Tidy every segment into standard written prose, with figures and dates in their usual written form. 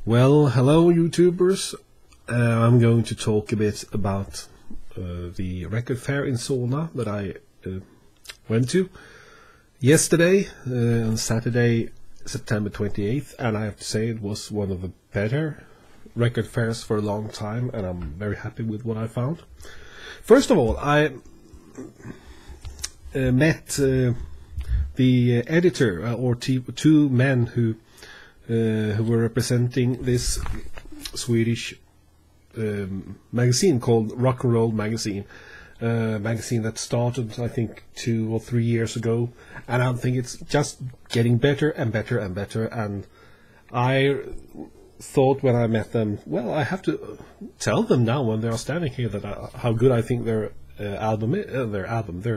Well, hello YouTubers. I'm going to talk a bit about the record fair in Solna that I went to yesterday, on Saturday, September 28th, and I have to say it was one of the better record fairs for a long time, and I'm very happy with what I found. First of all, I met the editor, or two men who were representing this Swedish magazine called Rock and Roll Magazine, magazine that started I think 2 or 3 years ago, and I think it's just getting better and better and better. And I thought when I met them, well, I have to tell them now when they are standing here that how good I think their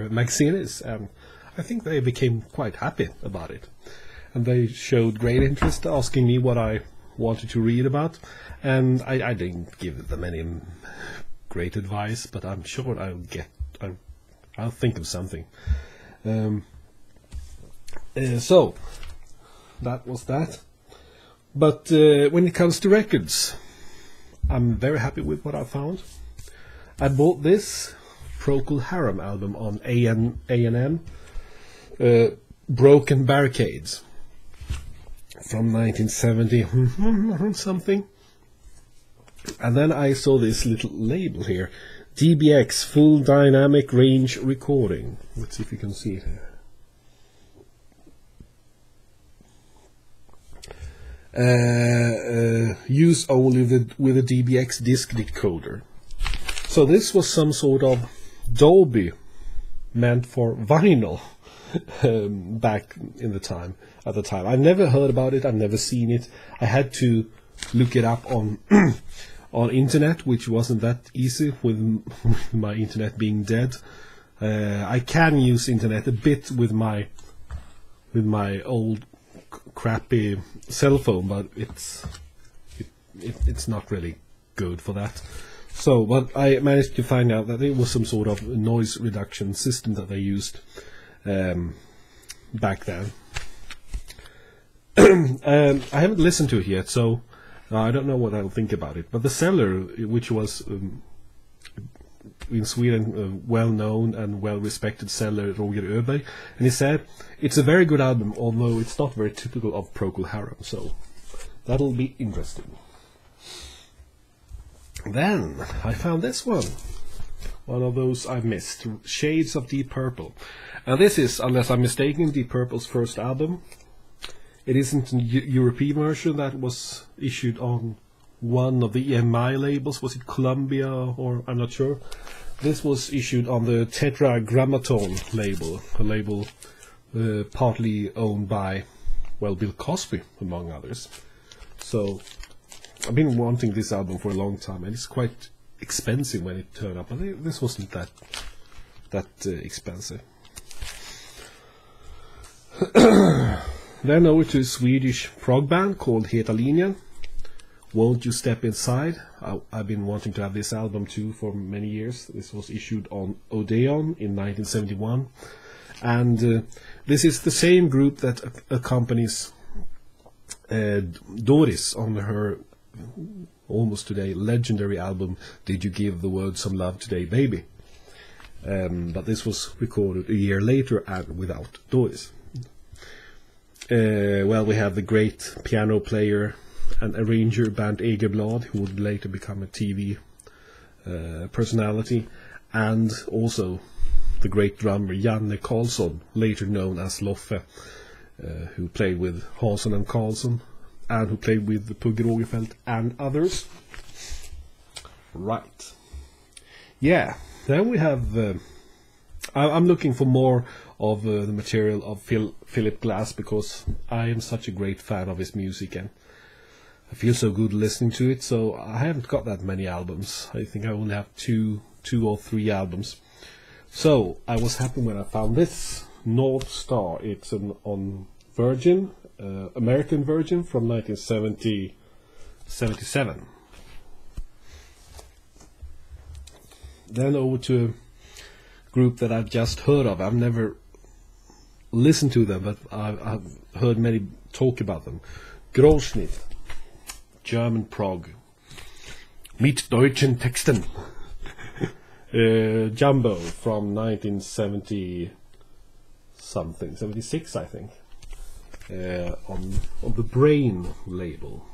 magazine is, and I think they became quite happy about it. And they showed great interest, asking me what I wanted to read about, and I didn't give them any great advice, but I'm sure I'll think of something. So that was that. But when it comes to records, I'm very happy with what I found. I bought this Procol Harum album on A&M, Broken Barricades, from 1970 something. And then I saw this little label here, DBX Full Dynamic Range Recording. Let's see if you can see it here. Use only with a DBX disc decoder. So this was some sort of Dolby meant for vinyl. Back in the time, at the time, I've never heard about it. I've never seen it. I had to look it up on on internet, which wasn't that easy with my internet being dead. I can use internet a bit with my old crappy cell phone, but it's not really good for that. So, but I managed to find out that it was some sort of noise reduction system that they used back then. I haven't listened to it yet, so I don't know what I'll think about it. But the seller, which was in Sweden a well-known and well-respected seller, Roger Öberg, and he said it's a very good album, although it's not very typical of Procol Harum, so that'll be interesting. Then I found this one of those I missed, Shades of Deep Purple. And this is, unless I'm mistaken, Deep Purple's first album. It isn't a European version that was issued on one of the EMI labels. Was it Columbia, or I'm not sure. This was issued on the Tetragrammaton label, a label partly owned by, well, Bill Cosby, among others. So I've been wanting this album for a long time, and it's quite expensive when it turned up. But this wasn't that expensive. Then over to a Swedish prog band called Alenia, Won't You Step Inside. I've been wanting to have this album too for many years. This was issued on Odeon in 1971, and this is the same group that accompanies Doris on her almost today legendary album Did You Give the World Some Love Today Baby. But this was recorded a year later and without Doris. Well, we have the great piano player and arranger Bernt Egerblad, who would later become a TV personality, and also the great drummer Janne Karlsson, later known as Loffe, who played with Hansson and Karlsson, and who played with Pugh Rogefeldt and others. Right. Yeah, then we have... I'm looking for more of the material of Philip Glass, because I am such a great fan of his music, and I feel so good listening to it. So I haven't got that many albums. I think I only have two or three albums. So I was happy when I found this North Star. It's on Virgin, American Virgin, from 1977. Then over to a group that I've just heard of. I've never listened to them, but I've heard many talk about them. Grossnit, German prog. Mit deutschen Texten. Jumbo from 1970 something, 76 I think, on the Brain label.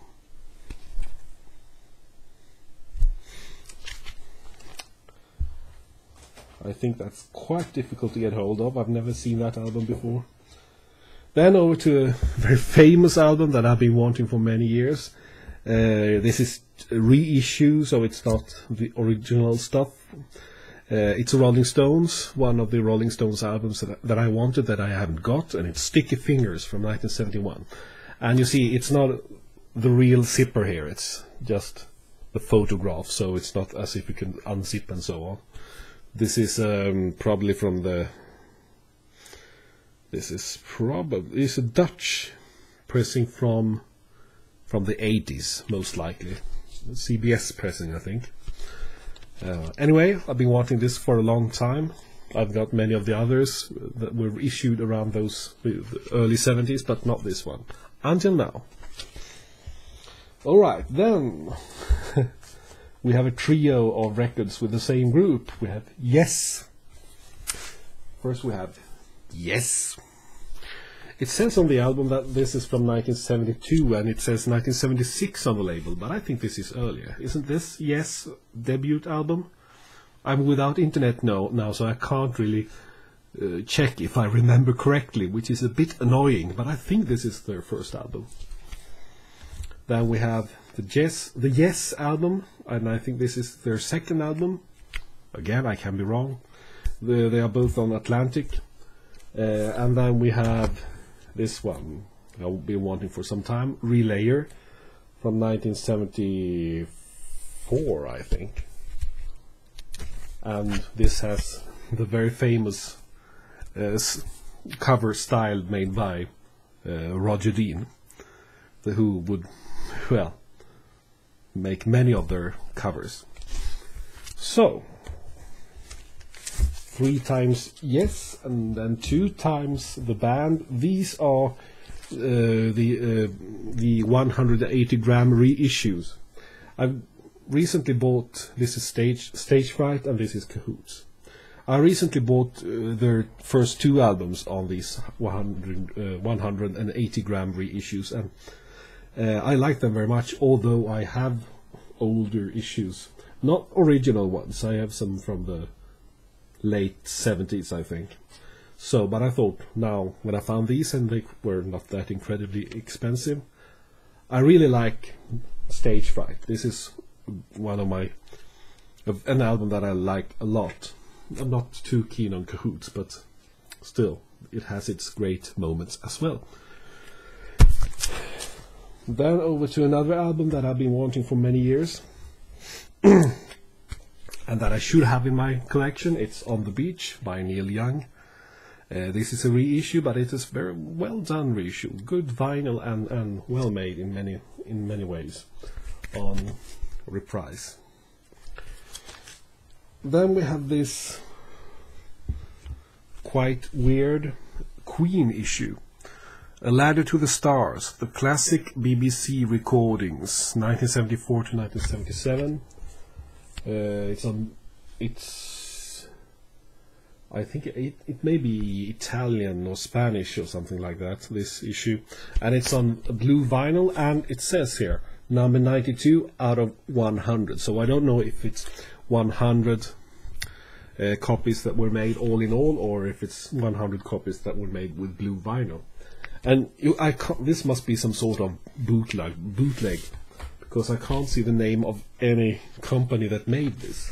I think that's quite difficult to get hold of. I've never seen that album before. Then over to a very famous album that I've been wanting for many years. This is a reissue, so it's not the original stuff. It's a Rolling Stones, one of the Rolling Stones albums that I wanted that I haven't got, and it's Sticky Fingers from 1971. And you see, it's not the real zipper here, it's just the photograph, so it's not as if you can unzip and so on. This is probably from the... This is probably... It's a Dutch pressing from the 80s, most likely. CBS pressing, I think. Anyway, I've been wanting this for a long time. I've got many of the others that were issued around those early 70s, but not this one. Until now. Alright, then... we have a trio of records with the same group. We have Yes. First we have Yes. It says on the album that this is from 1972, and it says 1976 on the label, but I think this is earlier. Isn't this Yes' debut album? I'm without internet now, so I can't really check if I remember correctly, which is a bit annoying, but I think this is their first album. Then we have the Yes album, and I think this is their second album. Again, I can be wrong. They are both on Atlantic. And then we have this one I've been wanting for some time, Relayer, from 1974, I think. And this has the very famous cover style made by Roger Dean, who would, well, make many of their covers. So 3 times Yes, and then 2 times the band. These are the 180 gram reissues. I've recently bought, this is Stage Fright, and this is Cahoots. I recently bought their first 2 albums on these 180 gram reissues, and I like them very much, although I have older issues. Not original ones, I have some from the late 70s, I think. So, but I thought, now, when I found these, and they were not that incredibly expensive, I really like Stage Fright. This is one of an album that I like a lot. I'm not too keen on Cahoots, but still, it has its great moments as well. Then over to another album that I've been wanting for many years, and that I should have in my collection. It's On the Beach by Neil Young. This is a reissue, but it is very well done reissue. Good vinyl and well made in many ways on Reprise. Then we have this quite weird Queen issue. A Ladder to the Stars, the classic BBC recordings, 1974 to 1977. I think it may be Italian or Spanish or something like that, this issue. And it's on blue vinyl, and it says here, number 92 out of 100. So I don't know if it's 100 copies that were made all in all, or if it's 100 copies that were made with blue vinyl. And this must be some sort of bootleg, because I can't see the name of any company that made this.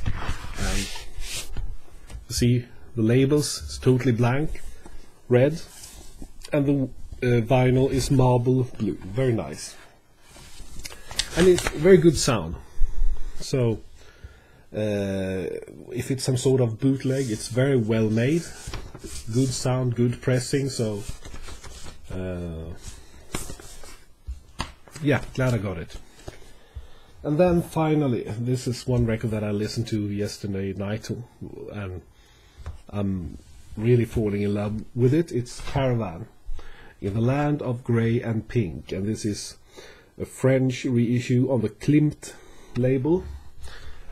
And see the labels, it's totally blank, red, and the vinyl is marble blue. Very nice, and it's very good sound. So if it's some sort of bootleg, it's very well made, good sound, good pressing. So yeah, glad I got it. And then finally, this is one record that I listened to yesterday night, and I'm really falling in love with it. It's Caravan, In the Land of Grey and Pink, and this is a French reissue on the Klimt label.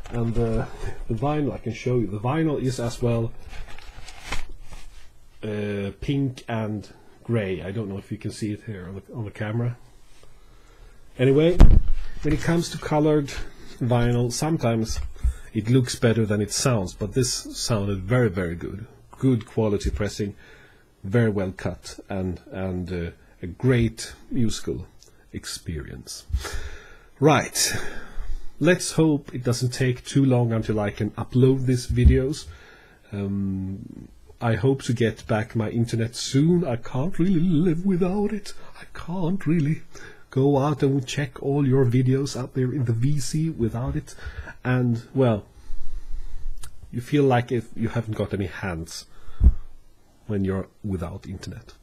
And the vinyl, I can show you. The vinyl is as well pink and grey. I don't know if you can see it here on the camera. Anyway, when it comes to colored vinyl, sometimes it looks better than it sounds, but this sounded very, very good. Good quality pressing, very well cut, and a great musical experience. Right, let's hope it doesn't take too long until I can upload these videos. I hope to get back my internet soon. I can't really live without it. I can't really go out and check all your videos out there in the VC without it. And, well, you feel like if you haven't got any hands when you're without internet.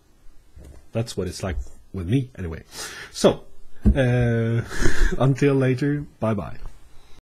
That's what it's like with me, anyway. So, until later, bye-bye.